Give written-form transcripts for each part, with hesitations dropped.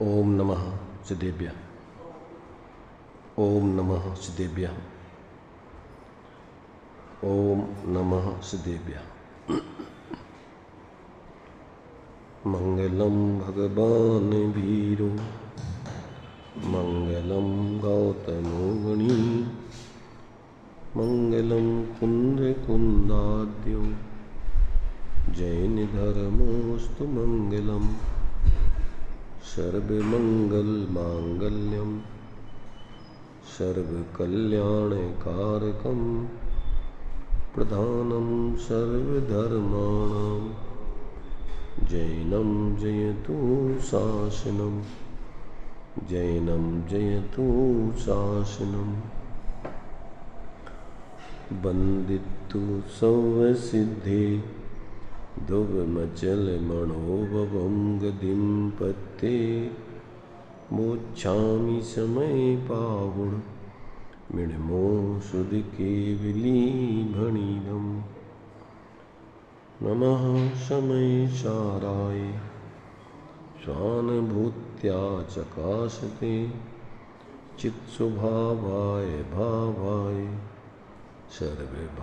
ओम नमः सिद्धेभ्यः। ओम नमः सिद्धेभ्यः। ओम नमः सिद्धेभ्यः। मंगलम भगवान वीरो मंगलम गौतमो गणी मंगलम कुंद कुंदाद्यो जैन धर्मोस्तु मंगलम सर्वमंगल मांगल्यम सर्वकल्याणकारकम प्रधानम सर्वधर्माणां जैनं जयतु शासनम जैनं जयतु शासनम वंदितु सर्वसिद्धे ध्रुवमचल मनोभवं गतिं पत्ते मोक्षामि समय पावुण मिणमो सुध केवली भणिदम् नमः समय साराय स्वानुभूत्या चकाशते चित्स्वभावाय भावाय सर्वभावान्तरच्चिदे।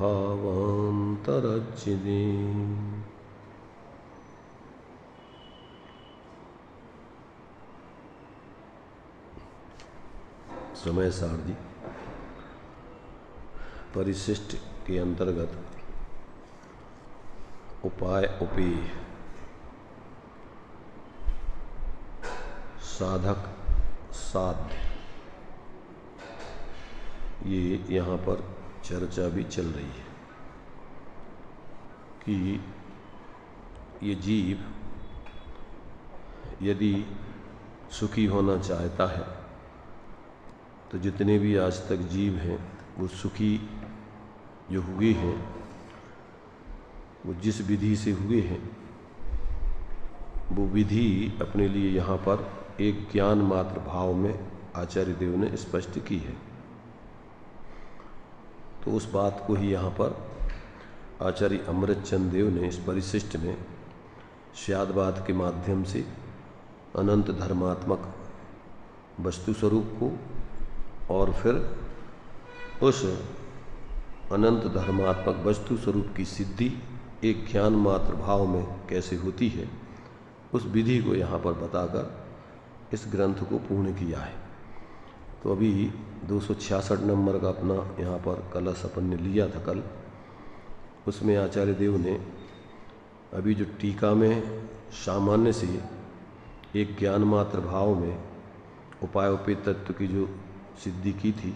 समय सारथी परिशिष्ट के अंतर्गत उपाय उपेय साधक साध्य ये यहाँ पर चर्चा भी चल रही है कि ये जीव यदि सुखी होना चाहता है तो जितने भी आज तक जीव हैं वो सुखी जो हुए हैं वो जिस विधि से हुए हैं वो विधि अपने लिए यहाँ पर एक ज्ञान मात्र भाव में आचार्य देव ने स्पष्ट की है। तो उस बात को ही यहाँ पर आचार्य अमृतचंद देव ने इस परिशिष्ट में स्यादवाद के माध्यम से अनंत धर्मात्मक वस्तु स्वरूप को और फिर उस अनंत धर्मात्मक वस्तु स्वरूप की सिद्धि एक ज्ञान मात्र भाव में कैसे होती है उस विधि को यहाँ पर बताकर इस ग्रंथ को पूर्ण किया है। तो अभी 266 नंबर का अपना यहाँ पर कलश अपन ने लिया था कल, उसमें आचार्य देव ने अभी जो टीका में सामान्य से एक ज्ञान मात्र भाव में उपायोपेय तत्व की जो सिद्धि की थी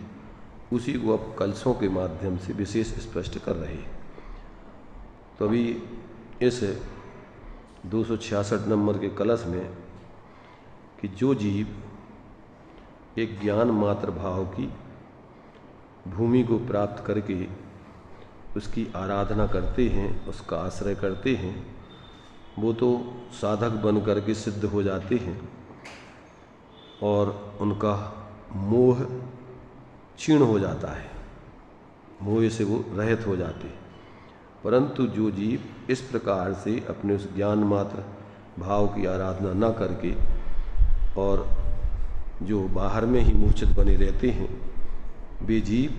उसी को अब कलशों के माध्यम से विशेष स्पष्ट कर रहे हैं। तो अभी इस 266 नंबर के कलश में कि जो जीव एक ज्ञान मात्र भाव की भूमि को प्राप्त करके उसकी आराधना करते हैं, उसका आश्रय करते हैं, वो तो साधक बन करके सिद्ध हो जाते हैं और उनका मोह क्षीण हो जाता है, मोह से वो रहित हो जाते हैं। परंतु जो जीव इस प्रकार से अपने उस ज्ञान मात्र भाव की आराधना न करके और जो बाहर में ही मूर्छित बने रहते हैं वे जीव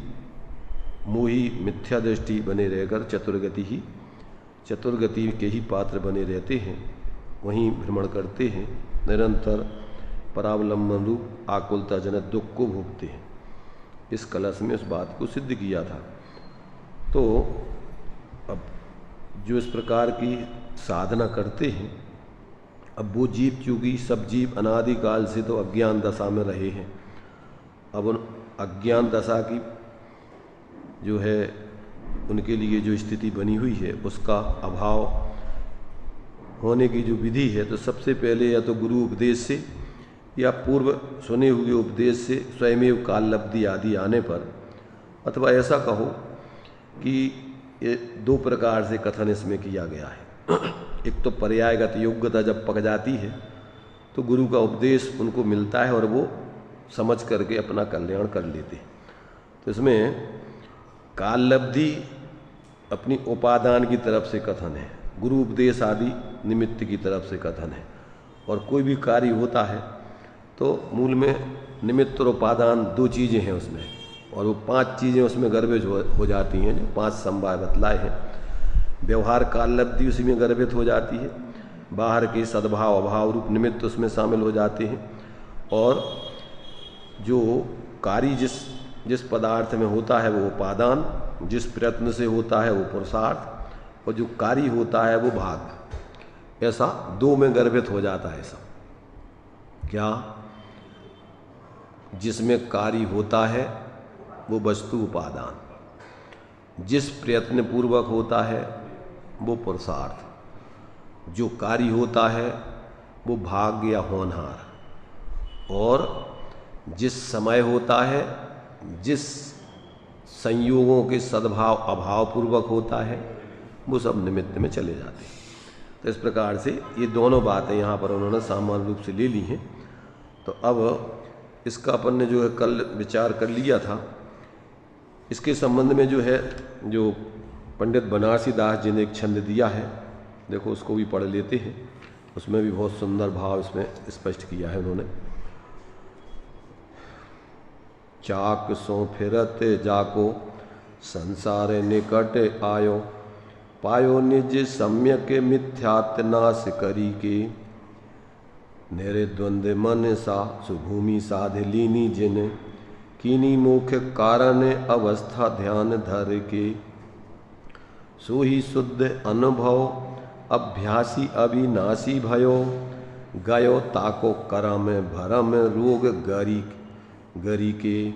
मोही मिथ्या दृष्टि बने रहकर चतुर्गति के ही पात्र बने रहते हैं, वहीं भ्रमण करते हैं, निरंतर परावलंबन रूप आकुलता जनक दुख को भोगते हैं। इस कलश में उस बात को सिद्ध किया था। तो अब जो इस प्रकार की साधना करते हैं, अब वो जीव चूँकि सब जीव अनादिकाल से तो अज्ञान दशा में रहे हैं, अब उन अज्ञान दशा की जो है उनके लिए जो स्थिति बनी हुई है उसका अभाव होने की जो विधि है, तो सबसे पहले या तो गुरु उपदेश से या पूर्व सुने हुए उपदेश से स्वयमेव काललब्धि आदि आने पर, अथवा ऐसा कहो कि ये दो प्रकार से कथन इसमें किया गया है। एक तो पर्यायगत योग्यता जब पक जाती है तो गुरु का उपदेश उनको मिलता है और वो समझ करके अपना कल्याण कर लेते हैं। तो इसमें काललब्धि अपनी उपादान की तरफ से कथन है, गुरु उपदेश आदि निमित्त की तरफ से कथन है। और कोई भी कार्य होता है तो मूल में निमित्त और उपादान 2 चीज़ें हैं उसमें, और वो 5 चीज़ें उसमें गर्भित हो जाती हैं, जो 5 संभाव बतलाए हैं। व्यवहार काल लब्धि उसी में गर्भित हो जाती है, बाहर के सद्भाव अभाव रूप निमित्त उसमें शामिल हो जाते हैं, और जो कार्य जिस पदार्थ में होता है वो उपादान, जिस प्रयत्न से होता है वो पुरुषार्थ, और जो कार्य होता है वो भाग। ऐसा 2 में गर्भित हो जाता है सब। क्या? जिसमें कार्य होता है वो वस्तु उपादान, जिस प्रयत्न पूर्वक होता है वो पुरुषार्थ, जो कार्य होता है वो भाग्य या होनहार, और जिस समय होता है, जिस संयोगों के सद्भाव अभाव पूर्वक होता है, वो सब निमित्त में चले जाते हैं। तो इस प्रकार से ये दोनों बातें यहाँ पर उन्होंने सामान्य रूप से ले ली हैं। तो अब इसका अपन ने जो है कल विचार कर लिया था, इसके संबंध में जो है जो पंडित बनारसी दास जी ने एक छंद दिया है, देखो उसको भी पढ़ लेते हैं। उसमें भी बहुत सुंदर भाव इसमें स्पष्ट किया है उन्होंने। चाक सो फिरत जाको संसार निकट आयो, पायो निज सम्यक मिथ्यात नाश करी के, निर्द्वंद मन सा सुभूमि साध लीनी जिन, कीनी मुख्य कारण अवस्था ध्यान धर के, सो ही शुद्ध अनुभव अभ्यासी अविनाशी भयो, गयो ताको करम भरम रोग गरी के,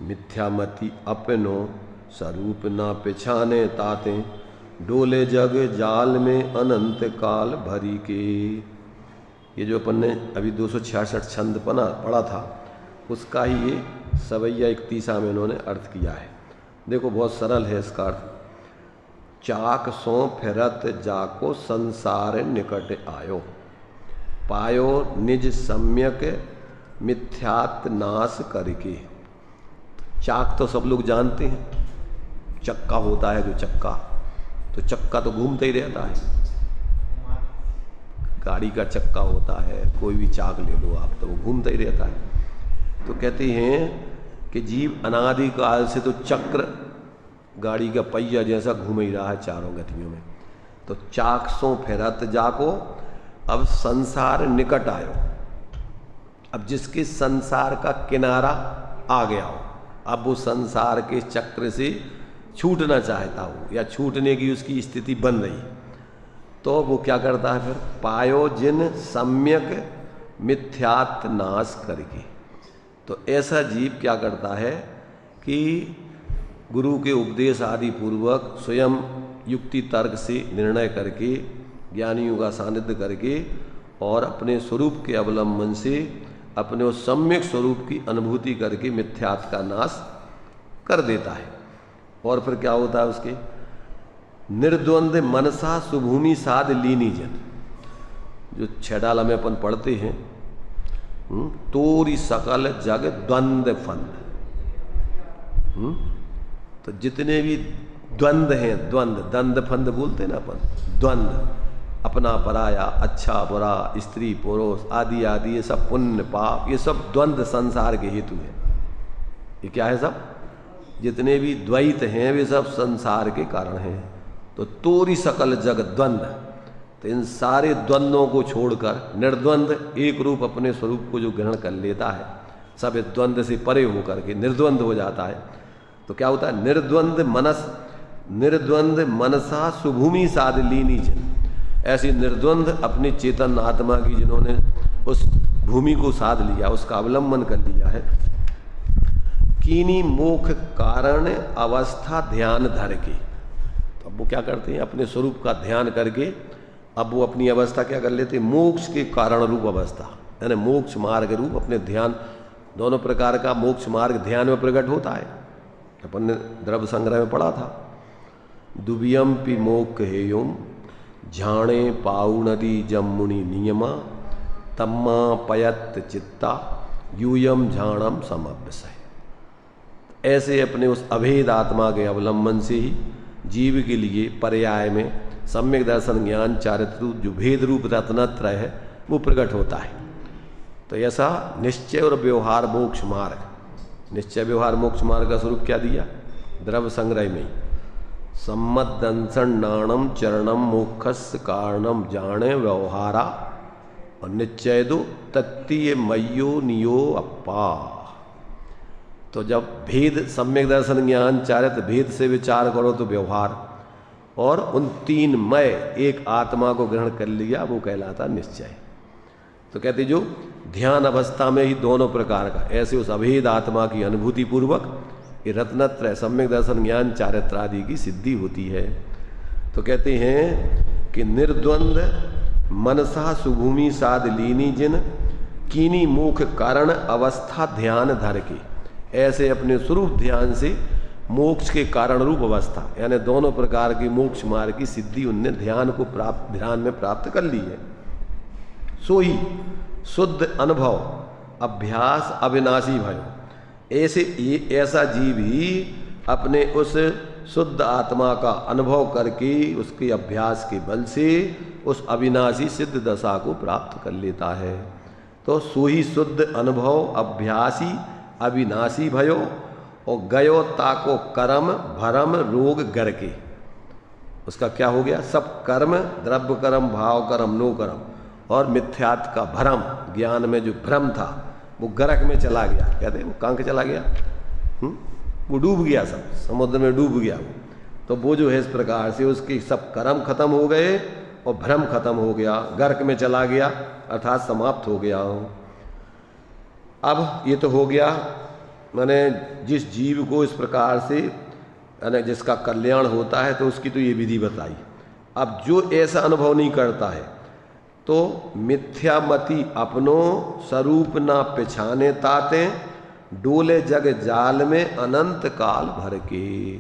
मिथ्यामति अपनो स्वरूप ना पिछाने ताते, डोले जग जाल में अनंत काल भरी के। ये जो अपन ने अभी 266 छंद पढ़ा था, उसका ही ये सवैया 31 में इन्होंने अर्थ किया है। देखो बहुत सरल है इसका अर्थ। चाक सो फिरत जाको संसार निकट आयो, पायो निज सम्यक मिथ्यात नाश करके। चाक तो सब लोग जानते हैं, चक्का होता है जो चक्का, तो चक्का तो घूमता ही रहता है। गाड़ी का चक्का होता है, कोई भी चाक ले लो आप, तो वो घूमता ही रहता है। तो कहते हैं कि जीव अनादिकाल से तो चक्र गाड़ी का पहिया जैसा घूम ही रहा है चारों गतियों में। तो चाक सो फिरत जाको, अब संसार निकट आयो। अब जिसके संसार का किनारा आ गया हो, अब वो संसार के चक्र से छूटना चाहता हो या छूटने की उसकी स्थिति बन रही, तो वो क्या करता है फिर? पायो जिन सम्यक मिथ्यात नाश करके। तो ऐसा जीव क्या करता है कि गुरु के उपदेश आदि पूर्वक स्वयं युक्ति तर्क से निर्णय करके, ज्ञानियों का सानिध्य करके और अपने स्वरूप के अवलंबन से अपने उस सम्यक स्वरूप की अनुभूति करके मिथ्यात का नाश कर देता है। और फिर क्या होता है उसके? निर्द्वंद मनसा सुभूमि साध लीनी जन, जो छेडाला में अपन पढ़ते हैं, तोरी सकल जग द्वंद फंद। तो जितने भी द्वंद हैं, दंद फंद बोलते हैं ना अपन, द्वंद, अपना पराया, अच्छा बुरा, स्त्री पुरुष आदि आदि, ये सब पुण्य पाप, ये सब द्वंद संसार के हेतु है। ये क्या है? सब जितने भी द्वैत हैं वे सब संसार के कारण हैं। तो तोरी सकल जग द्वंद, तो इन सारे द्वंद्वों को छोड़कर निर्द्वंद एक रूप अपने स्वरूप को जो ग्रहण कर लेता है, सब द्वंद से परे होकर के निर्द्वंद हो जाता है। तो क्या होता है? निर्द्वंद मनसा सुभूमि साध लीनी जन। ऐसी निर्द्वंद अपनी चेतन आत्मा की जिन्होंने उस भूमि को साध लिया, उसका अवलंबन कर लिया है, कीनी मोक्ष कारण अवस्था ध्यान धर के। तो अब वो क्या करते हैं? अपने स्वरूप का ध्यान करके अब वो अपनी अवस्था क्या कर लेते हैं? मोक्ष के कारण रूप अवस्था, यानी मोक्ष मार्ग रूप अपने ध्यान। दोनों प्रकार का मोक्ष मार्ग ध्यान में प्रकट होता है। अपन ने द्रव्य संग्रह में पढ़ा था, दुबियम पि मोक्ष हेयुम झाणे पाऊ नदी जमुनि नियमा, तम्मा पयत चित्ता यूयम झाणम समभ्यसय। ऐसे अपने उस अभेद आत्मा के अवलंबन से ही जीव के लिए पर्याय में सम्यक दर्शन ज्ञान चारित्र जो भेद रूप रत्नत्रय है वो प्रकट होता है। तो ऐसा निश्चय और व्यवहार मोक्ष मार्ग, निश्चय व्यवहार मोक्ष मार्ग का स्वरूप क्या दिया? द्रव्य संग्रह में ही सम्मदंसन्नाणम चरणम मोक्षस्य कारणम जाने व्यवहारा और निश्चय दो तत्तीय मयो नियो अप्पा। तो जब भेद सम्यक दर्शन ज्ञान चारित भेद से विचार करो तो व्यवहार, और उन तीन मय एक आत्मा को ग्रहण कर लिया वो कहलाता निश्चय। तो कहते जो ध्यान अवस्था में ही दोनों प्रकार का ऐसे उस अभेद आत्मा की अनुभूति पूर्वक ये रत्नत्रय सम्यक दर्शन ज्ञान चारित्र आदि की सिद्धि होती है। तो कहते हैं कि निर्द्वंद मनसा सुभूमि साध लीनी जिन कीनी मुख कारण अवस्था ध्यान धर के, ऐसे अपने स्वरूप ध्यान से मोक्ष के कारण रूप अवस्था यानी दोनों प्रकार की मोक्ष मार्ग की सिद्धि उनने ध्यान में प्राप्त कर ली है। सो ही शुद्ध अनुभव अभ्यास अविनाशी भयो, ऐसा जीव ही अपने उस शुद्ध आत्मा का अनुभव करके उसके अभ्यास के बल से उस अविनाशी सिद्ध दशा को प्राप्त कर लेता है। तो सो ही शुद्ध अनुभव अभ्यासी अविनाशी भयो और गयो ताको कर्म भरम रोग गर के। उसका क्या हो गया? सब कर्म द्रव्य कर्म भाव कर्म नो कर्म और मिथ्यात्व का भ्रम, ज्ञान में जो भ्रम था वो गर्क में चला गया। कहते वो कहाँ के चला गया? वो डूब गया, सब समुद्र में डूब गया वो। तो वो जो है इस प्रकार से उसके सब कर्म खत्म हो गए और भ्रम खत्म हो गया, गर्क में चला गया अर्थात समाप्त हो गया। अब ये तो हो गया, माने जिस जीव को इस प्रकार से यानी जिसका कल्याण होता है तो उसकी तो ये विधि बताई। अब जो ऐसा अनुभव नहीं करता है तो मिथ्यामति अपनो स्वरूप ना पिछाने ताते डोले जग जाल में अनंत काल भर के।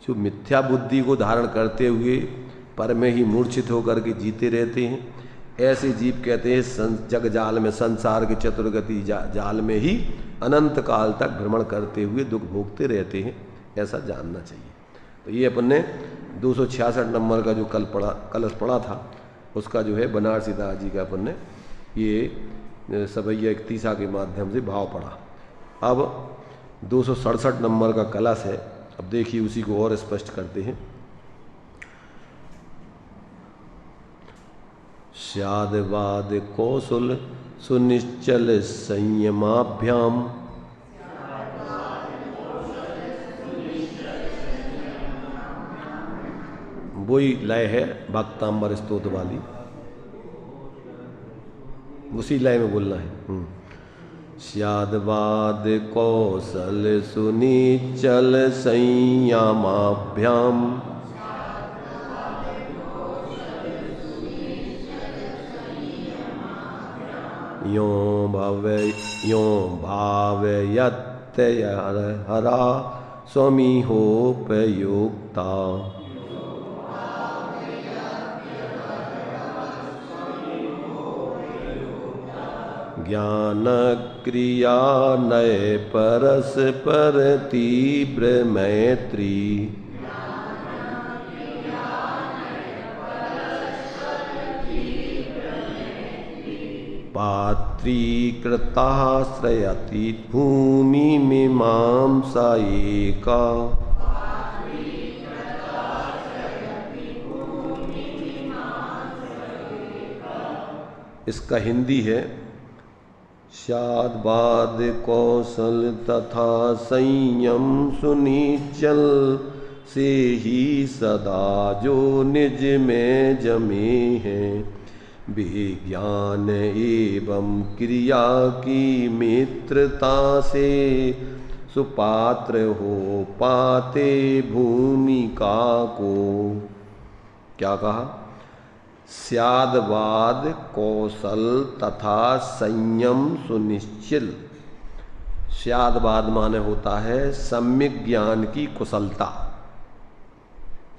जो मिथ्या बुद्धि को धारण करते हुए पर में ही मूर्छित होकर के जीते रहते हैं, ऐसे जीव कहते हैं जग जाल में संसार के चतुर्गति जाल में ही अनंत काल तक भ्रमण करते हुए दुख भोगते रहते हैं, ऐसा जानना चाहिए। तो ये अपन ने 266 नंबर का जो कलश पढ़ा था उसका जो है बनारसी दास जी का अपन ने ये सभैया 31 के माध्यम से भाव पढ़ा। अब 267 नंबर का कलश है, अब देखिए उसी को और स्पष्ट करते हैं। स्यादवाद कौशल सुनिश्चल संयमाभ्याम वही लय है भक्तांबर स्तोत्र वाली, उसी लय में बोलना है। स्यादवाद कौशल सुनिश्चल संयमाभ्याम यो भावयत्यहरा स्वमिहोपयोक्ता ज्ञान क्रिया नय परस्पर तीव्र मैत्री पात्रीकृताश्रयति भूमि मीमांसा एका। इसका हिंदी है स्यादवाद कौशल तथा संयम सुनिश्चल से ही सदा जो निज में जमे हैं विज्ञान एवं क्रिया की मित्रता से सुपात्र हो पाते भूमिका को। क्या कहा? स्यादवाद कौशल तथा संयम सुनिश्चिल। स्यादवाद माने होता है सम्यक ज्ञान की कुशलता।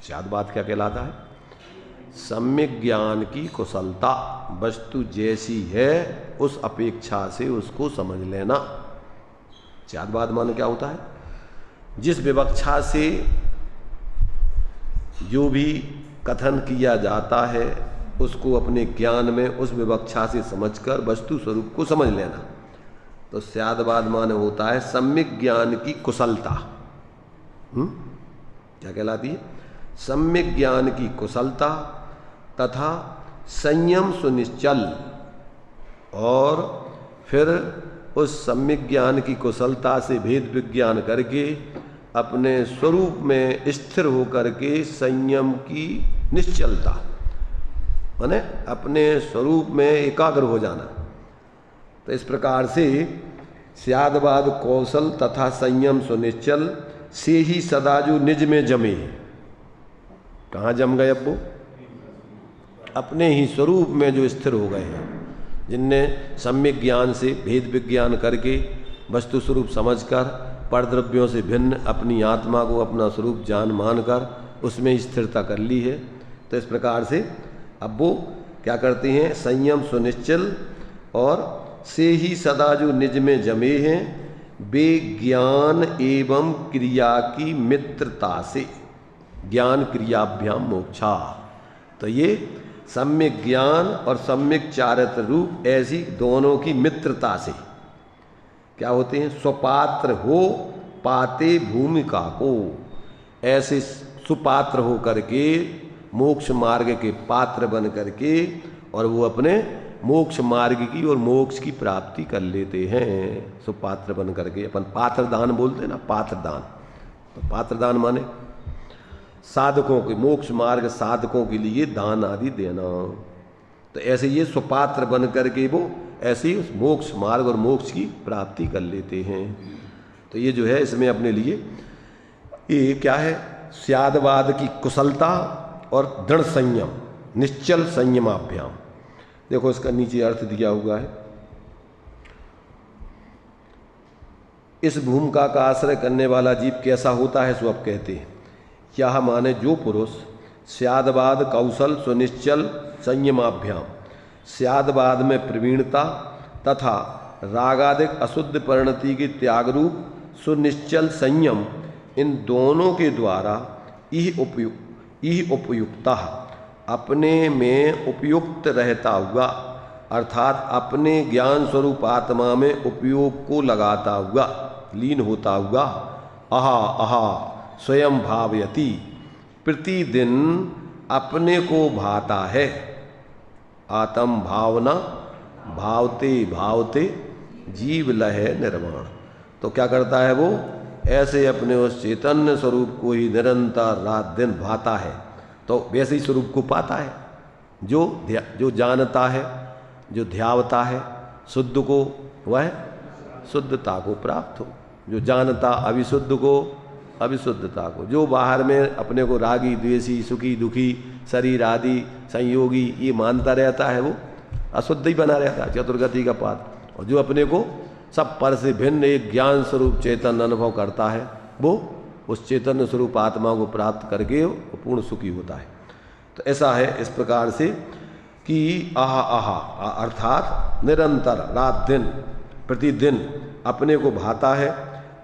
स्यादवाद क्या कहलाता है? सम्यक ज्ञान की कुशलता, वस्तु जैसी है उस अपेक्षा से उसको समझ लेना। स्यादवाद माने क्या होता है? जिस विवक्षा से जो भी कथन किया जाता है उसको अपने ज्ञान में उस विवक्षा से समझकर वस्तु स्वरूप को समझ लेना। तो स्यादवाद माने होता है सम्यक ज्ञान की कुशलता। क्या कहलाती है? सम्यक ज्ञान की कुशलता तथा संयम सुनिश्चल। और फिर उस सम्यक ज्ञान की कुशलता से भेद विज्ञान करके अपने स्वरूप में स्थिर होकर के संयम की निश्चलता, माने अपने स्वरूप में एकाग्र हो जाना। तो इस प्रकार से स्यादवाद कौशल तथा संयम सुनिश्चल से ही सदा जो निज में जमे। कहाँ जम गए? अब वो अपने ही स्वरूप में जो स्थिर हो गए हैं, जिनने सम्यक ज्ञान से भेद विज्ञान करके वस्तु स्वरूप समझकर परद्रव्यों से भिन्न अपनी आत्मा को अपना स्वरूप जान मानकर उसमें ही स्थिरता कर ली है। तो इस प्रकार से अब वो क्या करते हैं? संयम सुनिश्चल और से ही सदा जो निज में जमे हैं, वे ज्ञान एवं क्रिया की मित्रता से, ज्ञान क्रियाभ्याम मोक्षा। तो ये सम्यक ज्ञान और सम्यक चारित्र रूप ऐसी दोनों की मित्रता से क्या होते हैं? स्वपात्र हो पाते भूमिका को, ऐसे सुपात्र हो करके मोक्ष मार्ग के पात्र बन करके और वो अपने मोक्ष मार्ग की और मोक्ष की प्राप्ति कर लेते हैं। सुपात्र बन करके अपन पात्रदान बोलते हैं ना, पात्रदान। तो पात्रदान माने साधकों के, मोक्ष मार्ग साधकों के लिए दान आदि देना। तो ऐसे ये सुपात्र बन करके वो ऐसे ही उस मोक्ष मार्ग और मोक्ष की प्राप्ति कर लेते हैं। तो ये जो है इसमें अपने लिए ये क्या है? स्यादवाद की कुशलता और दृढ़ संयम, निश्चल संयमाभ्याम। देखो इसका नीचे अर्थ दिया हुआ है। इस भूमिका का आश्रय करने वाला जीव कैसा होता है? सो अब कहते हैं, क्या माने जो पुरुष स्यादवाद कौशल सुनिश्चल संयमाभ्याम, स्यादवाद में प्रवीणता तथा रागादिक अशुद्ध परिणति के त्याग रूप सुनिश्चल संयम, इन दोनों के द्वारा यह उपयुक्ता अपने में उपयुक्त रहता हुआ, अर्थात अपने ज्ञान स्वरूप आत्मा में उपयोग को लगाता हुआ, लीन होता हुआ, अहा अहा स्वयं भावयति, प्रतिदिन अपने को भाता है। आत्म भावना भावते भावते जीव लहे निर्वाण। तो क्या करता है वो? ऐसे अपने उस चैतन्य स्वरूप को ही निरंतर रात दिन भाता है, तो वैसे ही स्वरूप को पाता है। जो जानता है, जो ध्यावता है शुद्ध को, वह शुद्धता को प्राप्त हो। जो जानता अविशुद्ध को, अविशुद्धता को। जो बाहर में अपने को रागी द्वेषी सुखी दुखी शरीर आदि संयोगी ये मानता रहता है, वो अशुद्ध ही बना रहता है, चतुर्गति का पात। और जो अपने को सब पर से भिन्न एक ज्ञान स्वरूप चैतन्य अनुभव करता है, वो उस चैतन्य स्वरूप आत्मा को प्राप्त करके वो पूर्ण सुखी होता है। तो ऐसा है इस प्रकार से कि आहा आहा अर्थात निरंतर रात दिन प्रतिदिन अपने को भाता है,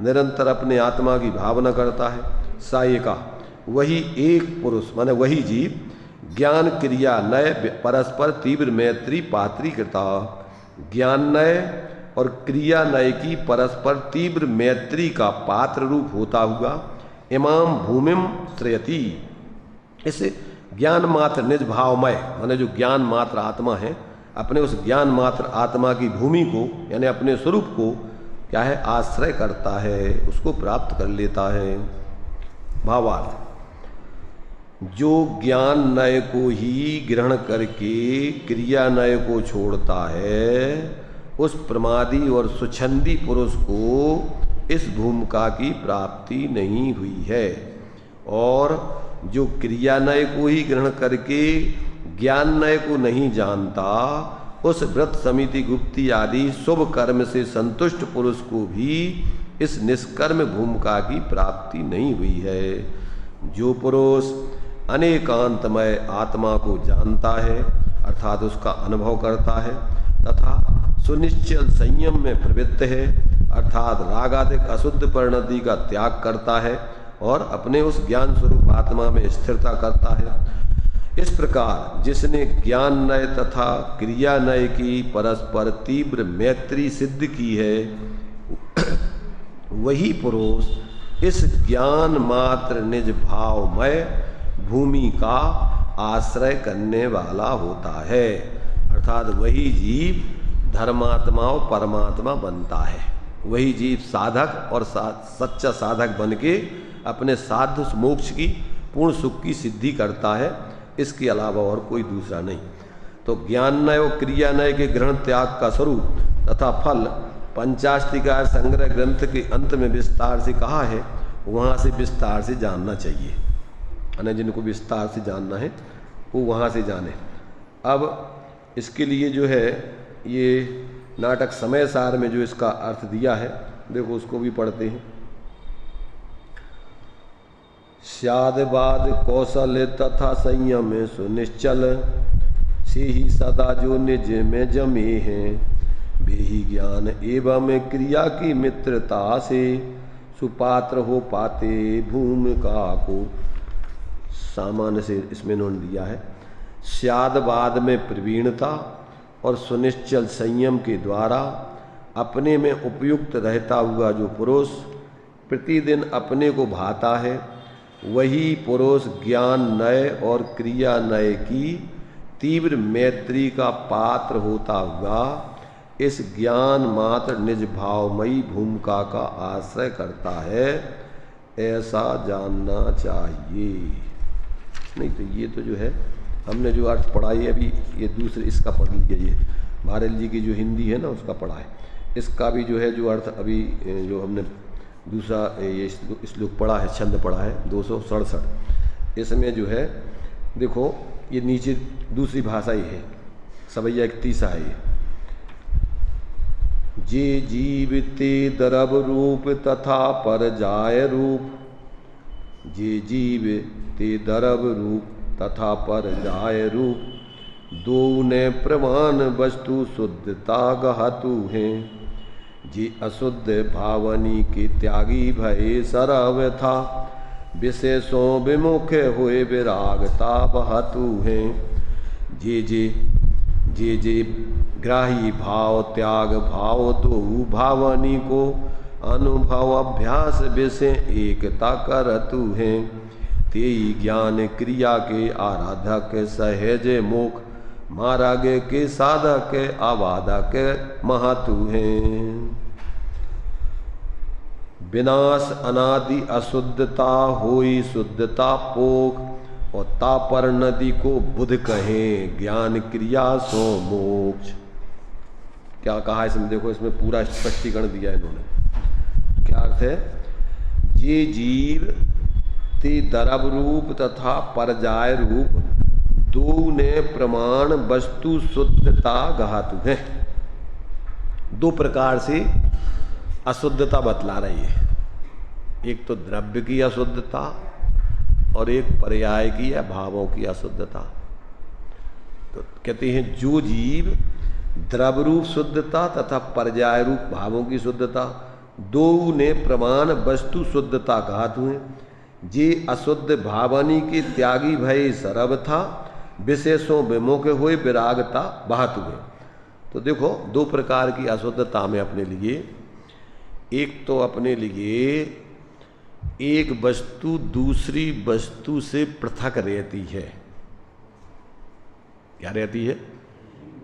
निरंतर अपने आत्मा की भावना करता है। सायिका वही एक पुरुष माने वही जीव ज्ञान क्रिया नय परस्पर तीव्र मैत्री पात्री कृता, ज्ञान नय और क्रिया नय की परस्पर तीव्र मैत्री का पात्र रूप होता हुआ इमाम भूमिम श्रयति, इस ज्ञान मात्र निज भावमय माने जो ज्ञान मात्र आत्मा है, अपने उस ज्ञान मात्र आत्मा की भूमि को यानी अपने स्वरूप को क्या है आश्रय करता है, उसको प्राप्त कर लेता है। भावार्थ, जो ज्ञान नय को ही ग्रहण करके क्रिया नय को छोड़ता है, उस प्रमादी और सुछंदी पुरुष को इस भूमिका की प्राप्ति नहीं हुई है। और जो क्रिया नय को ही ग्रहण करके ज्ञान नय को नहीं जानता, उस व्रत समिति गुप्ती आदि शुभ कर्म से संतुष्ट पुरुष को भी इस निष्कर्म भूमिका की प्राप्ति नहीं हुई है। जो पुरुष अनेकांतमय आत्मा को जानता है अर्थात उसका अनुभव करता है तथा सुनिश्चल संयम में प्रवृत्त है अर्थात रागादिक अशुद्ध परिणति का त्याग करता है और अपने उस ज्ञान स्वरूप आत्मा में स्थिरता करता है, इस प्रकार जिसने ज्ञान नय तथा क्रिया नय की परस्पर तीव्र मैत्री सिद्ध की है, वही पुरुष इस ज्ञान मात्र निज भावमय भूमि का आश्रय करने वाला होता है। अर्थात वही जीव धर्मात्मा और परमात्मा बनता है। वही जीव साधक और सच्चा साधक बन के अपने साध्य मोक्ष की पूर्ण सुख की सिद्धि करता है। इसके अलावा और कोई दूसरा नहीं। तो ज्ञान नय और क्रिया नय के ग्रहण त्याग का स्वरूप तथा फल पंचाष्टिका संग्रह ग्रंथ के अंत में विस्तार से कहा है। वहाँ से विस्तार से जानना चाहिए, यानी जिनको विस्तार से जानना है वो वहाँ से जाने। अब इसके लिए जो है ये नाटक समय सार में जो इसका अर्थ दिया है, देखो उसको भी पढ़ते हैं। स्यादवाद कौशल तथा संयम सुनिश्चल, से ही सदा जो निज में जमे हैं, बेही ज्ञान एवं क्रिया की मित्रता से सुपात्र हो पाते भूमिका को। सामान्य से इसमें उन्होंने दिया है। स्यादवाद में प्रवीणता और सुनिश्चल संयम के द्वारा अपने में उपयुक्त रहता हुआ जो पुरुष प्रतिदिन अपने को भाता है, वही पुरुष ज्ञान नय और क्रिया नय की तीव्र मैत्री का पात्र होता हुआ इस ज्ञान मात्र निज भावमयी भूमिका का आश्रय करता है। ऐसा जानना चाहिए। नहीं तो ये तो जो है हमने जो अर्थ पढ़ा है अभी, ये दूसरे इसका पढ़ लिया, ये भारत जी की जो हिंदी है ना उसका पढ़ा है। इसका भी जो है जो अर्थ अभी जो हमने दूसरा ये श्लोक पढ़ा है, छंद पढ़ा है 267, इसमें जो है देखो ये नीचे दूसरी भाषा ही है, सवैया 31 है ये। जे जीव ते दरब रूप तथा पर जाय रूप, जे जीव ते दरब रूप तथा पर जाय रूप, दो ने प्रमाण वस्तु शुद्धता गहतु हैं। जे अशुद्ध भावनी के त्यागी भय सरव था, विशेषों विमुख हुए विरागता बहतु हैं। जे ग्राही भाव त्याग भाव दो भावनी को, अनुभव अभ्यास विषय एकता करतु हैं। तेई ज्ञान क्रिया के आराधक सहज मोख, मार्ग के साधक आवादक महतु हैं। विनाश अनादि अशुद्धता होई शुद्धता पोख, और तापर नदी को बुध कहें ज्ञान क्रिया सो मोक्ष। क्या कहा इसमें देखो, इसमें पूरा स्पष्टीकरण दिया इन्होंने। क्या अर्थ है? ये जीव ते दरब रूप तथा परजाय रूप, दो ने प्रमाण वस्तु शुद्धता गहातु है। दो प्रकार से अशुद्धता बतला रही है। एक तो द्रव्य की अशुद्धता और एक पर्याय की या भावों की अशुद्धता। तो कहते हैं जो जीव द्रव्य रूप शुद्धता तथा पर्याय रूप भावों की शुद्धता, दो ने प्रमाण वस्तु शुद्धता घात हुए। जे अशुद्ध भावनी के त्यागी भय सरब था, विशेषों विमुख हुए विरागता बहत हुए। तो देखो दो प्रकार की अशुद्धता में अपने लिए, एक तो अपने लिए एक वस्तु दूसरी वस्तु से पृथक रहती है। क्या रहती है?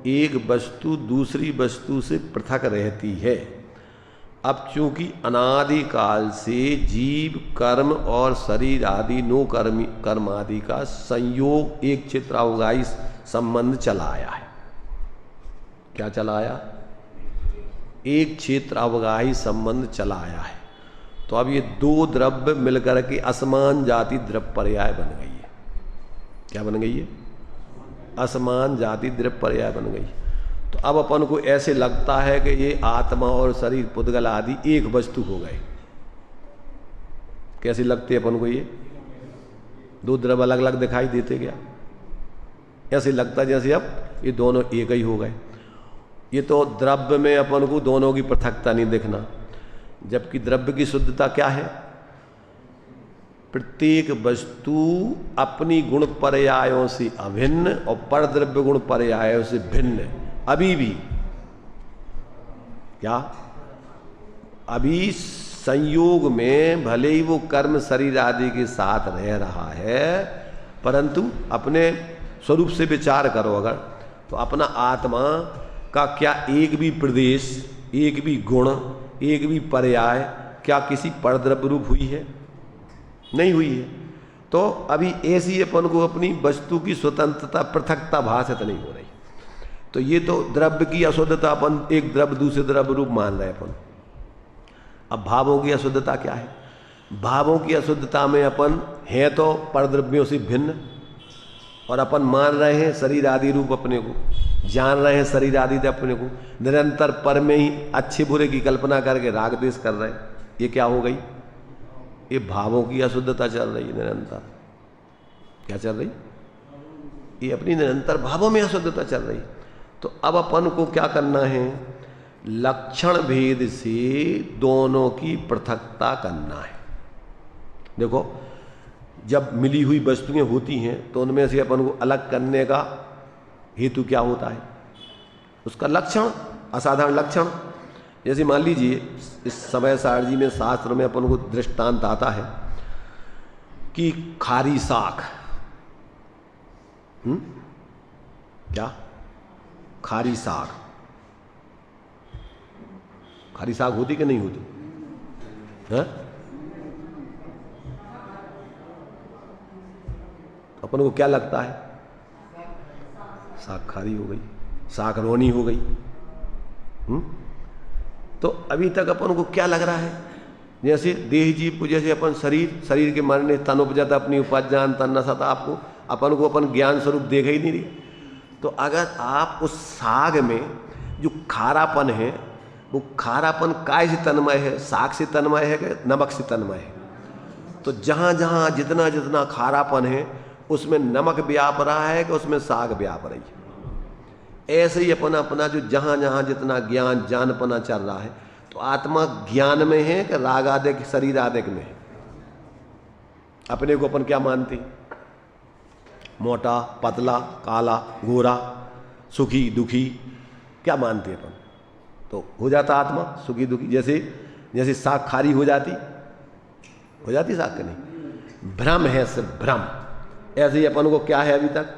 एक वस्तु दूसरी वस्तु से पृथक रहती है। अब चूंकि अनादिकाल से जीव कर्म और शरीर आदि नो कर्म आदि का संयोग एक चित्रावगाही संबंध चलाया है। क्या चलाया? एक क्षेत्र अवगाही संबंध चलाया है। तो अब ये दो द्रव्य मिलकर के असमान जाति द्रव्य पर्याय बन गई है। क्या बन गई है? असमान जाति द्रव्य पर्याय बन गई। तो अब अपन को ऐसे लगता है कि ये आत्मा और शरीर पुद्गल आदि एक वस्तु हो गए। कैसे लगते अपन को? ये दो द्रव्य अलग अलग दिखाई देते क्या? ऐसे लगता जैसे अब ये दोनों एक ही हो गए। ये तो द्रव्य में अपन को दोनों की पृथकता नहीं दिखना, जबकि द्रव्य की शुद्धता क्या है? प्रत्येक वस्तु अपनी गुण पर्यायों से अभिन्न और परद्रव्य गुण पर्यायों से भिन्न अभी भी क्या अभी संयोग में भले ही वो कर्म शरीर आदि के साथ रह रहा है, परंतु अपने स्वरूप से विचार करो अगर तो अपना आत्मा का क्या एक भी प्रदेश, एक भी गुण, एक भी पर्याय क्या किसी परद्रव्य रूप हुई है? नहीं हुई है। तो अभी ऐसी अपन को अपनी वस्तु की स्वतंत्रता पृथकता भाषित नहीं हो रही। तो ये तो द्रव्य की अशुद्धता अपन एक द्रव्य दूसरे द्रव्य रूप मान रहे अपन। अब भावों की अशुद्धता क्या है? भावों की अशुद्धता में अपन हैं तो परद्रव्यों से भिन्न, और अपन मान रहे हैं शरीर आदि रूप अपने को, जान रहे हैं शरीर आदि अपने को, निरंतर पर में ही अच्छे बुरे की कल्पना करके राग द्वेष कर रहे हैं। ये क्या हो गई? ये भावों की अशुद्धता चल रही है निरंतर। क्या चल रही? ये अपनी निरंतर भावों में अशुद्धता चल रही। तो अब अपन को क्या करना है? लक्षण भेद से दोनों की पृथकता करना है। देखो, जब मिली हुई वस्तुएं होती हैं तो उनमें से अपन को अलग करने का हेतु क्या होता है? उसका लक्षण, असाधारण लक्षण। जैसे मान लीजिए इस समय सारजी में शास्त्र में अपन को दृष्टांत आता है कि खारी साख, क्या खारी साख, खारी साख होती कि नहीं होती है? अपन को क्या लगता है? साख खारी हो गई, साख रोनी हो गई। तो अभी तक अपन को क्या लग रहा है? जैसे देह जीव को, जैसे अपन शरीर के मरने तन उपजत अपनी उपाज्ञान तन नसत, आपको अपन को अपन ज्ञान स्वरूप देख ही नहीं रही। तो अगर आप उस साग में जो खारापन है, वो खारापन काय से तन्मय है? साग से तन्मय है कि नमक से तन्मय है? तो जहाँ जहाँ जितना जितना खारापन है उसमें नमक व्याप रहा है कि उसमें साग व्याप रही है? ऐसे ही अपना अपना जो जहाँ जहाँ जितना ज्ञान जानपना चल रहा है, तो आत्मा ज्ञान में है कि राग आदिक शरीर आदिक में है? अपने को अपन क्या मानते हैं? मोटा, पतला, काला, गोरा, सुखी, दुखी, क्या मानते हैं अपन? तो हो जाता आत्मा सुखी दुखी। जैसे साग खारी हो जाती साग का नहीं, भ्रम है, सिर्फ भ्रम। ऐसे ही अपन को क्या है? अभी तक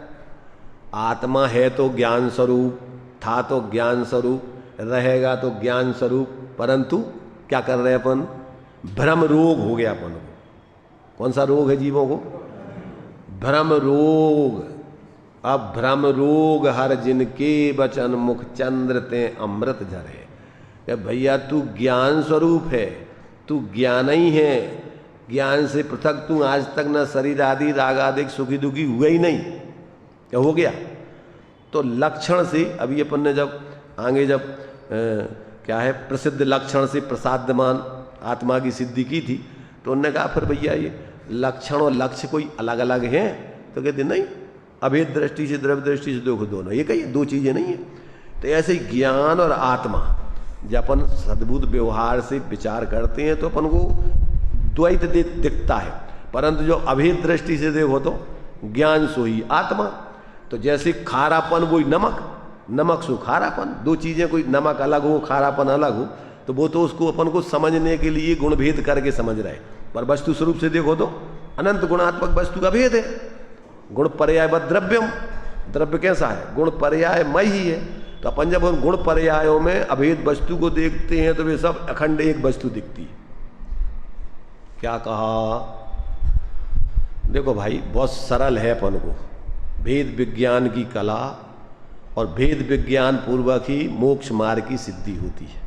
आत्मा है तो ज्ञान स्वरूप, था तो ज्ञान स्वरूप, रहेगा तो ज्ञान स्वरूप, परंतु क्या कर रहे हैं अपन? भ्रम रोग हो गया अपन को। कौन सा रोग है जीवों को? भ्रम रोग। अब भ्रम रोग हर जिनके बचन मुख चंद्र ते अमृत झरे। भैया तू ज्ञान स्वरूप है, तू ज्ञान ही है, ज्ञान से पृथक तू आज तक न शरीर आदि राग आदि सुखी दुखी हुआ ही नहीं। क्या हो गया? तो लक्षण से अभी अपन ने जब आगे क्या है प्रसिद्ध लक्षण से प्रसाद्यमान आत्मा की सिद्धि की थी, तो उन्होंने कहा फिर भैया ये लक्षण और लक्ष्य कोई अलग अलग हैं? तो कहते नहीं, अभेद दृष्टि से द्रव्य दृष्टि से देखो दोनों ये कही दो चीजें नहीं है। तो ऐसे ही ज्ञान और आत्मा जब अपन सद्भुत व्यवहार से विचार करते हैं तो अपन को द्वैत दिखता है, परंतु जो अभेद दृष्टि से देखो तो ज्ञान सो ही आत्मा। तो जैसे खारापन वही नमक, नमक सो खारापन, दो चीजें, कोई नमक अलग हो खारापन अलग हो, तो वो तो उसको अपन को समझने के लिए गुणभेद करके समझ रहे, पर वस्तु स्वरूप से देखो तो अनंत गुणात्मक वस्तु का भेद है। गुण पर्याय व द्रव्यम, द्रव्य कैसा है? गुण पर्याय मय ही है। तो अपन जब उन गुण पर्यायों में अभेद वस्तु को देखते हैं तो वे सब अखंड एक वस्तु दिखती है। क्या कहा? देखो भाई बहुत सरल है अपन को, भेद विज्ञान की कला और भेद विज्ञान पूर्वक ही मोक्ष मार्ग की सिद्धि होती है।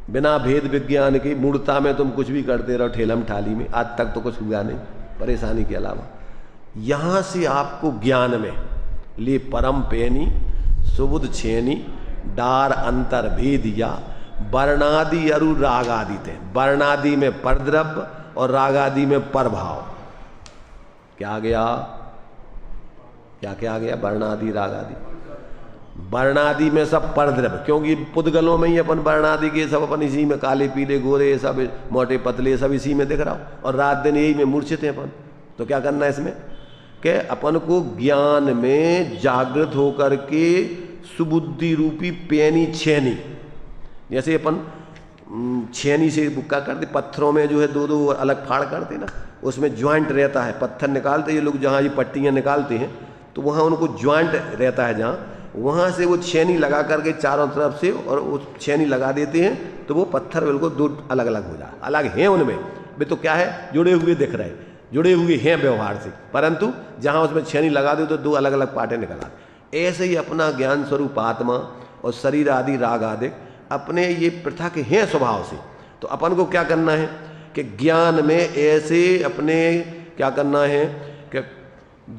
बिना भेद विज्ञान की मूर्ता में तुम कुछ भी करते रहो ठेलम ठाली में, आज तक तो कुछ हुआ नहीं परेशानी के अलावा। यहाँ से आपको ज्ञान में ले परम पेनी सुबुध छेनी डार अंतर भेद या वर्णादि अरु रागादि थे। वर्णादि में परद्रव्य और रागादि में परभाव। क्या आ गया? क्या क्या आ गया? वर्णादि रागादि। वर्णादि में सब परद्रव्य, क्योंकि पुद्गलों में ही अपन वर्णादि के सब अपन इसी में काले पीले गोरे सब मोटे पतले सब इसी में दिख रहा हो, और रात दिन यही में मूर्छित हैं अपन। तो क्या करना है इसमें कि अपन को ज्ञान में जागृत होकर के सुबुद्धि रूपी पेनी छेनी, जैसे अपन छेनी से क्या करते, पत्थरों में जो है दो दो अलग फाड़ करते ना, उसमें ज्वाइंट रहता है, पत्थर निकालते ये लोग जहाँ ये पट्टियाँ निकालते हैं तो वहाँ उनको ज्वाइंट रहता है, जहाँ वहाँ से वो छेनी लगा करके चारों तरफ से और वो छेनी लगा देते हैं तो वो पत्थर बिल्कुल दो अलग अलग हो जाए, अलग हैं उनमें वे तो क्या है जुड़े हुए दिख रहे हैं, जुड़े हुए हैं व्यवहार से, परंतु जहाँ उसमें छेनी लगा दे तो दो अलग अलग पार्टें निकल आते। ऐसे ही अपना ज्ञान स्वरूप आत्मा और शरीर आदि राग आदि अपने ये पृथक हैं स्वभाव से। तो अपन को क्या करना है कि ज्ञान में ऐसे अपने क्या करना है कि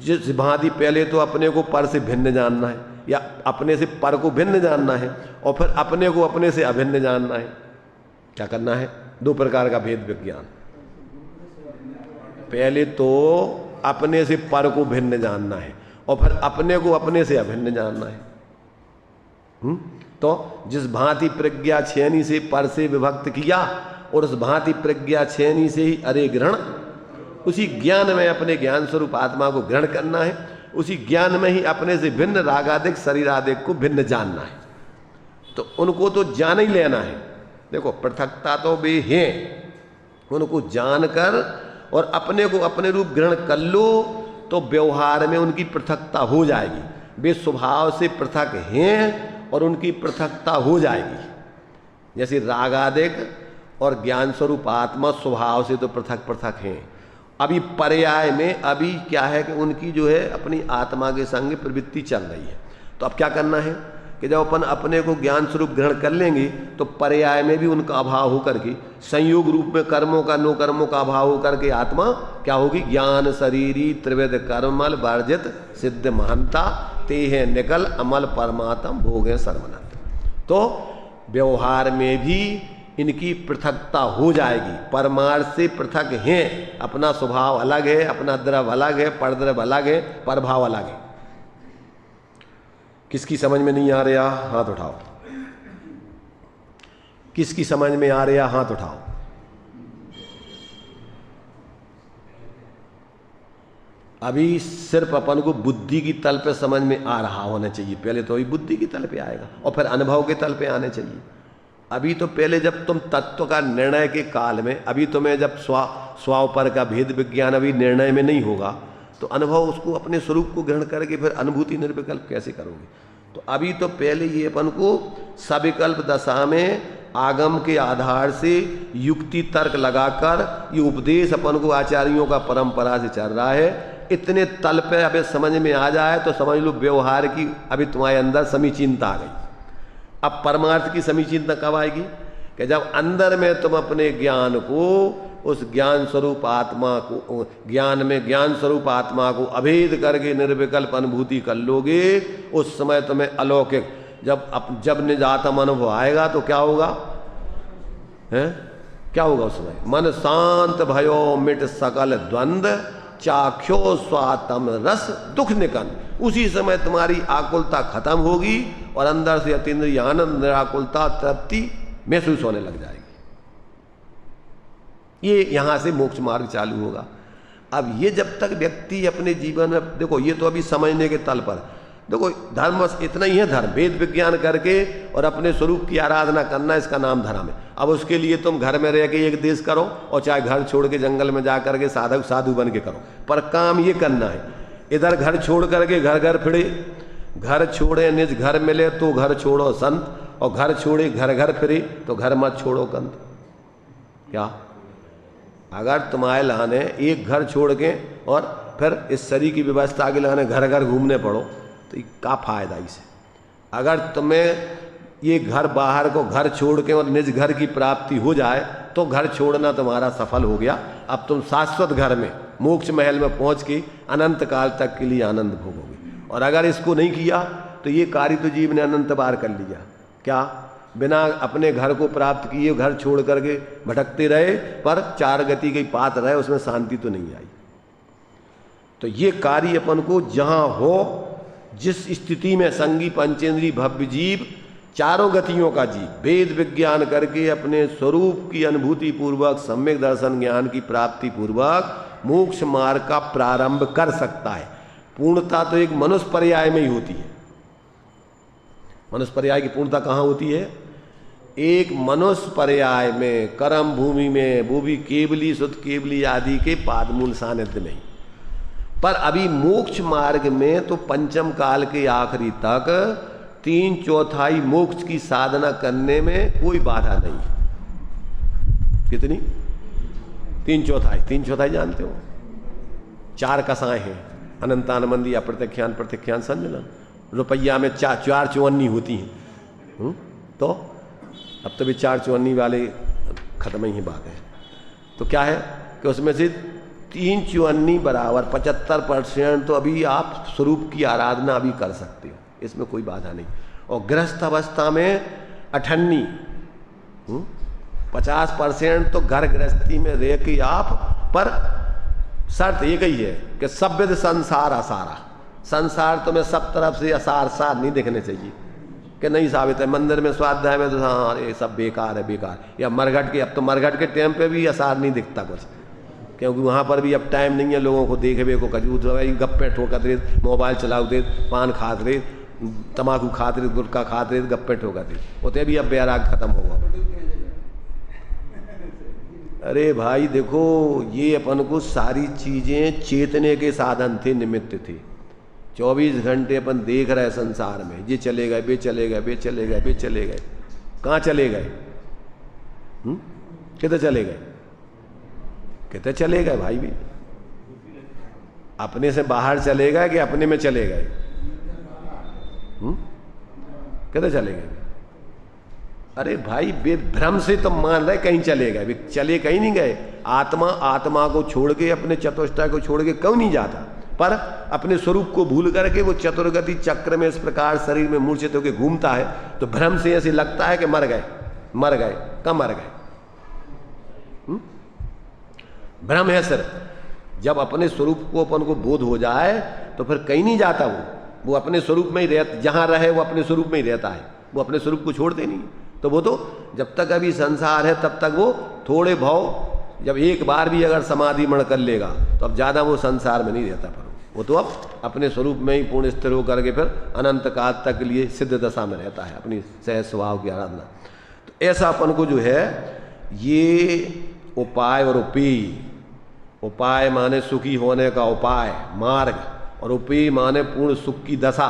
जिस भांति पहले तो अपने को पर से भिन्न जानना है, या अपने से पर को भिन्न जानना है, और फिर अपने को अपने से अभिन्न जानना है। क्या करना है, दो प्रकार का भेद विज्ञान। पहले तो अपने से पर को भिन्न जानना है और फिर अपने को अपने से अभिन्न जानना है। तो जिस भांति प्रज्ञा छेनी से पर से विभक्त किया और उस भांति प्रज्ञा छेनी से ही अरे ग्रहण, उसी ज्ञान में अपने ज्ञान स्वरूप आत्मा को ग्रहण करना है, उसी ज्ञान में ही अपने से भिन्न रागादिक शरीरादिक को भिन्न जानना है। तो उनको तो जान ही लेना है। देखो पृथकता तो वे हैं, उनको जानकर और अपने को अपने रूप ग्रहण कर लो तो व्यवहार में उनकी पृथकता हो जाएगी। वे स्वभाव से पृथक हैं और उनकी पृथकता हो जाएगी। जैसे रागादिक और ज्ञान स्वरूप आत्मा स्वभाव से तो पृथक पृथक हैं। अभी पर्याय में अभी क्या है कि उनकी जो है अपनी आत्मा के संग प्रवृत्ति चल रही है। तो अब क्या करना है कि जब अपन अपने को ज्ञान स्वरूप ग्रहण कर लेंगे तो पर्याय में भी उनका अभाव होकर के संयोग रूप में कर्मों का नो कर्मों का अभाव होकर के आत्मा क्या होगी, ज्ञान शरीरी त्रिविध कर्मल वर्जित सिद्ध महानता ते है निकल अमल परमात्म भोगे सर्वनंद। तो व्यवहार में भी इनकी पृथकता हो जाएगी, परमार्थ से पृथक हैं, अपना स्वभाव अलग है, अपना द्रव अलग है, परद्रव अलग है, परभाव अलग है। किसकी समझ में नहीं आ रहा हाथ उठाओ, किसकी समझ में आ रहा हाथ उठाओ। अभी सिर्फ अपन को बुद्धि की तल पे समझ में आ रहा होना चाहिए, पहले तो अभी बुद्धि की तल पे आएगा और फिर अनुभव के तल पे आने चाहिए। अभी तो पहले जब तुम तत्व का निर्णय के काल में, अभी तुम्हें जब स्वापर का भेद विज्ञान अभी निर्णय में नहीं होगा तो अनुभव उसको अपने स्वरूप को ग्रहण करके फिर अनुभूति निर्विकल्प कैसे करोगे। तो अभी तो पहले ये अपन को सविकल्प दशा में आगम के आधार से युक्ति तर्क लगाकर ये उपदेश अपन को आचार्यों का परंपरा से चल रहा है। इतने तल पे अभी समझ में आ जाए तो समझ लो व्यवहार की अभी तुम्हारे अंदर समीचीनता आ गई। अब परमार्थ की समीचीनता कब आएगी कि जब अंदर में तुम अपने ज्ञान को उस ज्ञान स्वरूप आत्मा को ज्ञान में ज्ञान स्वरूप आत्मा को अभेद करके निर्विकल्प अनुभूति कर लोगे, उस समय तुम्हें अलौकिक जब निजातम अनुभव आएगा तो क्या होगा है, क्या होगा उस समय, मन शांत भयो मिट सकल द्वंद्व चाख्यो स्वातम रस दुख निकन। उसी समय तुम्हारी आकुलता खत्म होगी और अंदर से अतीन्द्रिय आनंद निराकुलता तृप्ति महसूस होने लग जाएगी। ये यहां से मोक्ष मार्ग चालू होगा। अब ये जब तक व्यक्ति अपने जीवन में, देखो ये तो अभी समझने के तल पर, देखो धर्म बस इतना ही है, धर्म वेद विज्ञान करके और अपने स्वरूप की आराधना करना, इसका नाम धर्म है। अब उसके लिए तुम घर में रह के एक देश करो और चाहे घर छोड़ के जंगल में जा करके साधु बन के करो, पर काम ये करना है। इधर घर छोड़ करके घर घर फिरे, घर छोड़े निज घर मिले तो घर छोड़ो संत, और घर छोड़े घर घर फिरे तो घर मत छोड़ो कंत। क्या अगर तुम्हारे लाने एक घर छोड़ के और फिर इस शरीर की व्यवस्था के लाने घर घर घूमने पड़ो तो क्या फायदा इसे। अगर तुम्हें ये घर बाहर को घर छोड़ के और निज घर की प्राप्ति हो जाए तो घर छोड़ना तुम्हारा सफल हो गया। अब तुम शाश्वत घर में मोक्ष महल में पहुंच के अनंत काल तक के लिए आनंद भोगोगे। और अगर इसको नहीं किया तो ये कार्य तो जीव ने अनंत बार कर लिया। क्या बिना अपने घर को प्राप्त किए घर छोड़ करके भटकते रहे, पर चार गति की पात रहे, उसमें शांति तो नहीं आई। तो ये कार्य अपन को जहां हो जिस स्थिति में संगी पंचेंद्री भव्य जीव चारों गतियों का जीव वेद विज्ञान करके अपने स्वरूप की अनुभूति पूर्वक सम्यक दर्शन ज्ञान की प्राप्ति पूर्वक मोक्ष मार्ग का प्रारंभ कर सकता है। पूर्णता तो एक मनुष्य पर्याय में ही होती है। मनुष्य पर्याय की पूर्णता कहाँ होती है? एक मनुष्य पर्याय में, कर्म भूमि में, वो भी केवली सुध केवली आदि के पादमूल सानिध्य में ही। पर अभी मोक्ष मार्ग में तो पंचम काल के आखिरी तक 3/4 मोक्ष की साधना करने में कोई बाधा नहीं। कितनी? 3/4 जानते हो? 4 कसाएं हैं, अनंतानमंदी, अप्रत्यख्यान, प्रत्यख्यान, संजलन। रुपया में 4 चौवन्नी होती हैं। तो अब तो भी 4 चौवन्नी वाले खत्म ही बात है। तो क्या है कि उसमें से 3 चौवन्नी बराबर 75% तो अभी आप स्वरूप की आराधना अभी कर सकते हो, इसमें कोई बाधा नहीं। और गृहस्थ अवस्था में 58 50% तो घर गृहस्थी में रह के आप, पर शर्त एक ही है कि सभ्य संसार असारा। संसार तो में सब तरफ से असार सार नहीं देखने चाहिए कि नहीं साबित है। मंदिर में स्वाध्याय में तो हाँ ये सब बेकार है, बेकार। या मरघट के, अब तो मरघट के टाइम पे भी असार नहीं दिखता कुछ, क्योंकि वहाँ पर भी अब टाइम नहीं है लोगों को देखने को। कजूत गप्पे ठोकत रहे, मोबाइल चलाते, पान खाते रहे, तम्बाकू खाते रहे, गुटखा खाते रहे, गप्पे ठोकते रहे, होते भी अब बैराग खत्म होगा। अरे भाई देखो, ये अपन को सारी चीजें चेतने के साधन थे, निमित्त थे। 24 घंटे अपन देख रहे संसार में, ये चले गए, वे चले गए, वे चले गए, वे चले गए। कहाँ चले गए? कितने चले गए? कितने चले गए भाई? भी अपने से बाहर चले गए कि अपने में चले गए? कितने चले गए? अरे भाई वे भ्रम से तो मान रहे कहीं चले गए, वे चले कहीं नहीं गए। आत्मा को छोड़ के, अपने चतुष्टय को छोड़ के क्यों नहीं जाता, पर अपने स्वरूप को भूल करके वो चतुर्गति चक्र में इस प्रकार शरीर में मूर्छित होकर घूमता है। तो भ्रम से ऐसे लगता है कि मर गए, मर गए। कब मर गए? भ्रम है सर। जब अपने स्वरूप को अपन को बोध हो जाए तो फिर कहीं नहीं जाता वो अपने स्वरूप में ही रहता। जहां रहे वो अपने स्वरूप में ही रहता है, वो अपने स्वरूप को छोड़ते नहीं। तो वो तो जब तक अभी संसार है तब तक वो थोड़े भाव, जब एक बार भी अगर समाधि मण कर लेगा तो अब ज्यादा वो संसार में नहीं रहता, पर वो तो अब अपने स्वरूप में ही पूर्ण स्थिर होकर के फिर अनंत काल तक के लिए सिद्ध दशा में रहता है, अपनी सहज स्वभाव की आराधना। तो ऐसा अपन को जो है ये उपाय और उपेय, उपाय माने सुखी होने का उपाय मार्ग, और उपेय माने पूर्ण सुख की दशा,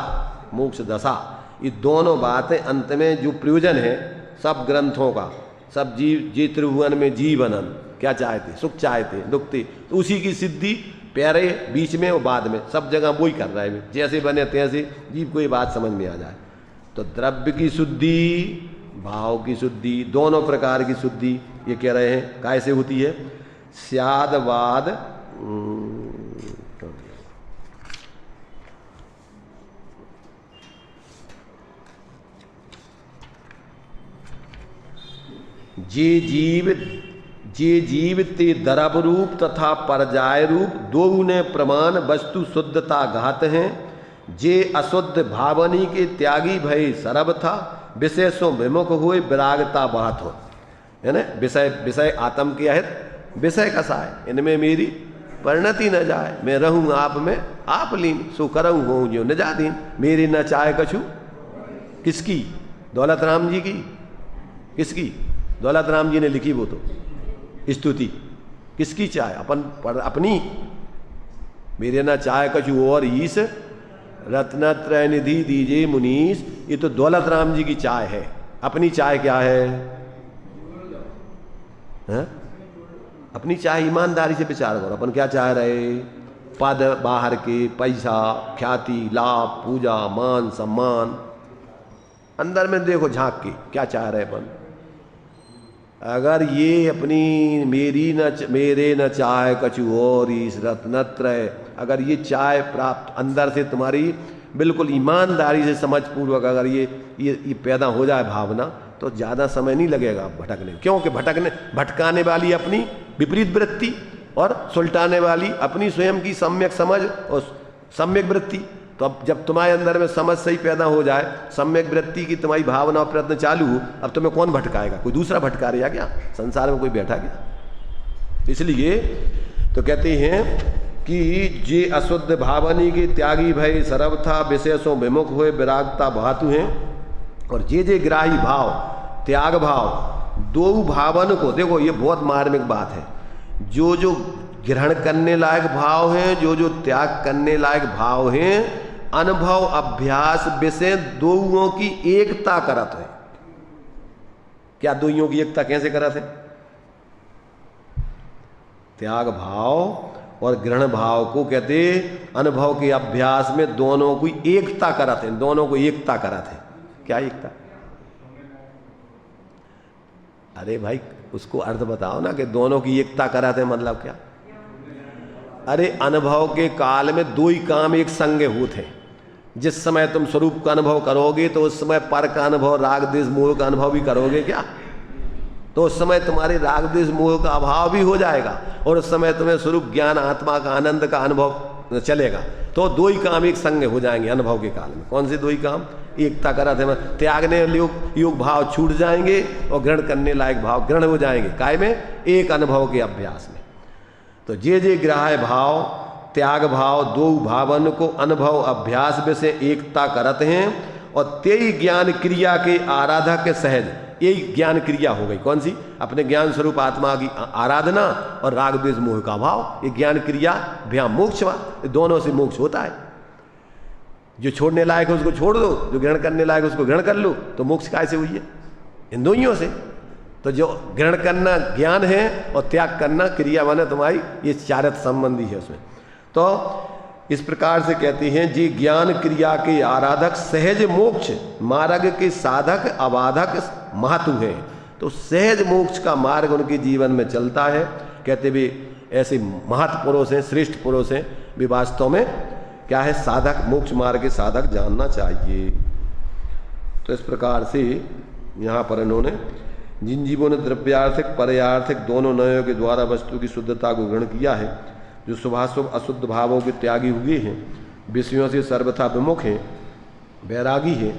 मोक्ष दशा। ये दोनों बातें अंत में जो प्रयोजन है सब ग्रंथों का, सब जीव जी त्रिभुवन में जीवनन क्या चाहते? सुख चाहते, दुख थे, तो उसी की सिद्धि प्यारे बीच में और बाद में सब जगह वही कर रहा है। जैसे बने तैसे जीव को ये बात समझ में आ जाए। तो द्रव्य की शुद्धि, भाव की शुद्धि, दोनों प्रकार की शुद्धि ये कह रहे हैं कैसे होती है? स्यादवाद जे जीव ते दरब रूप तथा परजाय रूप दो ने प्रमाण वस्तु शुद्धता घात हैं। जे अशुद्ध भावनी के त्यागी भय सरब था, विषय सो विमुख हुए विरागता बात हो। है ना? विषय आत्म के अहित विषय कसाय, इनमें मेरी परिणति न जाए। मैं रहूं आप में आप लीन, सो करऊं हो जो न जादीन। मेरी न चाहे कछु। किसकी? दौलत राम जी की। किसकी? दौलत राम जी ने लिखी वो तो स्तुति। किसकी चाहे? अपनी। मेरे न चाहे कछु और ईस, रत्नत्रय निधि दीजिए मुनीस। ये तो दौलत राम जी की चाय है। अपनी चाय क्या है? अपनी चाय ईमानदारी से विचार करो। अपन क्या चाह रहे? पद बाहर के, पैसा, ख्याति, लाभ, पूजा, मान, सम्मान। अंदर में देखो झांक के क्या चाह रहे अपन। अगर ये अपनी मेरे न चाहे कछु और इस रत्नत्रय, अगर ये चाय प्राप्त अंदर से तुम्हारी बिल्कुल ईमानदारी से समझ पूर्वक अगर ये पैदा हो जाए भावना, तो ज़्यादा समय नहीं लगेगा भटकने। क्योंकि भटकाने वाली अपनी विपरीत वृत्ति और सुलटाने वाली अपनी स्वयं की सम्यक समझ और सम्यक वृत्ति। तो अब जब तुम्हारे अंदर में समझ सही पैदा हो जाए, सम्यक वृत्ति की तुम्हारी भावना और प्रयत्न चालू हो, अब तुम्हें कौन भटकाएगा? कोई दूसरा भटका रहा क्या? संसार में कोई बैठा क्या? इसलिए तो कहते हैं कि जे अशुद्ध भावनी के त्यागी भय सर्वथा विशेषों विमुख हुए विरागता भातु हैं। और जे ग्राही भाव, त्याग भाव, दो भावन को, देखो ये बहुत मार्मिक बात है, जो जो ग्रहण करने लायक भाव हैं, जो जो त्याग करने लायक भाव हैं, अनुभव अभ्यास विषय दोनों की एकता करत है। क्या दोनों की एकता कैसे करत है? त्याग भाव और ग्रहण भाव को कहते अनुभव के अभ्यास में दोनों की एकता करत है, दोनों को एकता करत है। क्या एकता? अरे भाई उसको अर्थ बताओ ना कि दोनों की एकता करत है मतलब क्या? अरे अनुभव के काल में दो ही काम एक संग होते हैं। जिस समय तुम स्वरूप का अनुभव करोगे तो उस समय पर का अनुभव, राग द्वेष मोह का अनुभव भी करोगे क्या? तो उस समय तुम्हारे राग द्वेष मोह का अभाव भी हो जाएगा और उस समय तुम्हें स्वरूप ज्ञान आत्मा का आनंद का अनुभव चलेगा। तो दो ही काम एक संग हो जाएंगे अनुभव के काल में। कौन से दो ही काम? एकता करा थे, त्यागने योग भाव छूट जाएंगे और ग्रहण करने लायक भाव ग्रहण हो जाएंगे। काय में? एक अनुभव के अभ्यास में। तो जे ग्राह्य भाव, त्याग भाव, दो भावन को अनुभव अभ्यास में से एकता करते हैं और तेई ज्ञान क्रिया के आराधक के सहज, यही ज्ञान क्रिया हो गई। कौन सी? अपने ज्ञान स्वरूप आत्मा की आराधना और राग द्वेष मोह का भाव, ये ज्ञान क्रिया भ्याम मोक्ष, दोनों से मोक्ष होता है। जो छोड़ने लायक है उसको छोड़ दो, जो ग्रहण करने लायक है उसको ग्रहण कर लो, तो मोक्ष कैसे हुई है? इन दोनों से। तो जो ग्रहण करना ज्ञान है और त्याग करना क्रिया माने तुम्हारी, ये चारत संबंधी है उसमें। तो इस प्रकार से कहते हैं जी ज्ञान क्रिया के आराधक सहज मोक्ष मार्ग के साधक अबाधक महतु है। तो सहज मोक्ष का मार्ग उनके जीवन में चलता है। कहते भी ऐसे महत पुरुष हैं, श्रेष्ठ पुरुष हैं, भी वास्तव में क्या है? साधक, मोक्ष मार्ग के साधक जानना चाहिए। तो इस प्रकार से यहाँ पर इन्होंने जिन जीवों ने द्रव्यार्थिक पर्यार्थिक दोनों नयों के द्वारा वस्तु की शुद्धता को ग्रहण किया है, जो शुभाशुभ अशुद्ध भावों के त्यागी हुए हैं, विषयों से सर्वथा विमुख हैं, वैरागी हैं,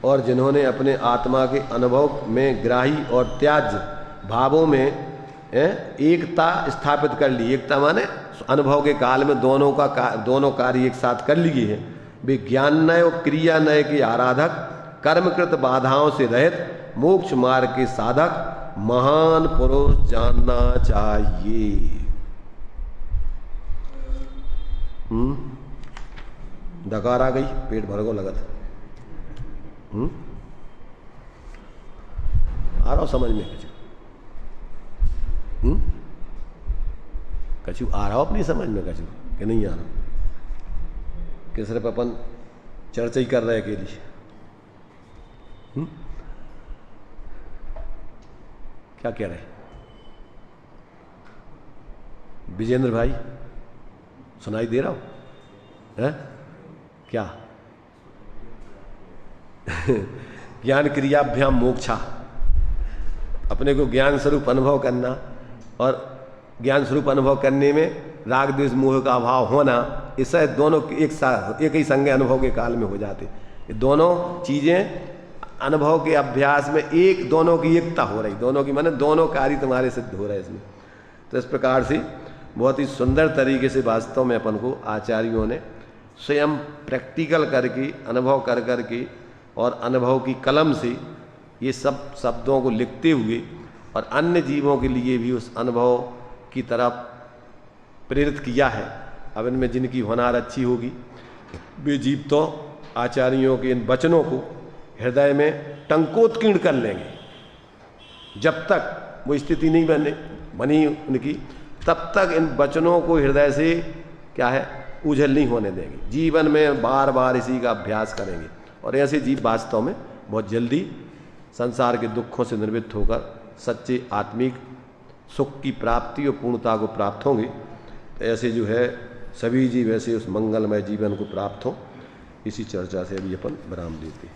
और जिन्होंने अपने आत्मा के अनुभव में ग्राही और त्याज्य भावों में एकता स्थापित कर ली। एकता माने अनुभव के काल में दोनों कार्य एक साथ कर लिए हैं। वे ज्ञान नय और क्रिया नय के आराधक, कर्मकृत बाधाओं से रहित मोक्ष मार्ग के साधक महान पुरुष जानना चाहिए। डकार आ गई, पेट भर को लगत। आ रहा समझ में कछु आ रहा हो अपनी समझ में कछु कि नहीं आ रहा? कि सिर्फ अपन चर्चा ही कर रहे अकेली? क्या कह रहे विजेंद्र भाई? सुनाई दे रहा हो? है क्या? ज्ञान क्रियाभ्याम मोक्षा, अपने को ज्ञान स्वरूप अनुभव करना और ज्ञान स्वरूप अनुभव करने में राग द्वेष मोह का अभाव होना, इससे दोनों एक ही संग अनुभव के काल में हो जाते। ये दोनों चीजें अनुभव के अभ्यास में एक दोनों की एकता हो रही, दोनों की माने दोनों कार्य तुम्हारे सिद्ध हो रहे इसमें। तो इस प्रकार से बहुत ही सुंदर तरीके से वास्तव में अपन को आचार्यों ने स्वयं प्रैक्टिकल करके, अनुभव कर करके और अनुभव की कलम से ये सब शब्दों को लिखते हुए और अन्य जीवों के लिए भी उस अनुभव की तरफ प्रेरित किया है। अब इनमें जिनकी होनार अच्छी होगी वे जीव तो आचार्यों के इन वचनों को हृदय में टंकोत्कीर्ण कर लेंगे। जब तक वो स्थिति नहीं बनी उनकी, तब तक इन वचनों को हृदय से क्या है उझल नहीं होने देंगे। जीवन में बार बार इसी का अभ्यास करेंगे और ऐसे जीव वास्तव में बहुत जल्दी संसार के दुखों से निर्वृत्त होकर सच्चे आत्मिक सुख की प्राप्ति और पूर्णता को प्राप्त होंगे। तो ऐसे जो है सभी जीव ऐसे उस मंगलमय जीवन को प्राप्त हों, इसी चर्चा से अभी अपन विराम देते हैं।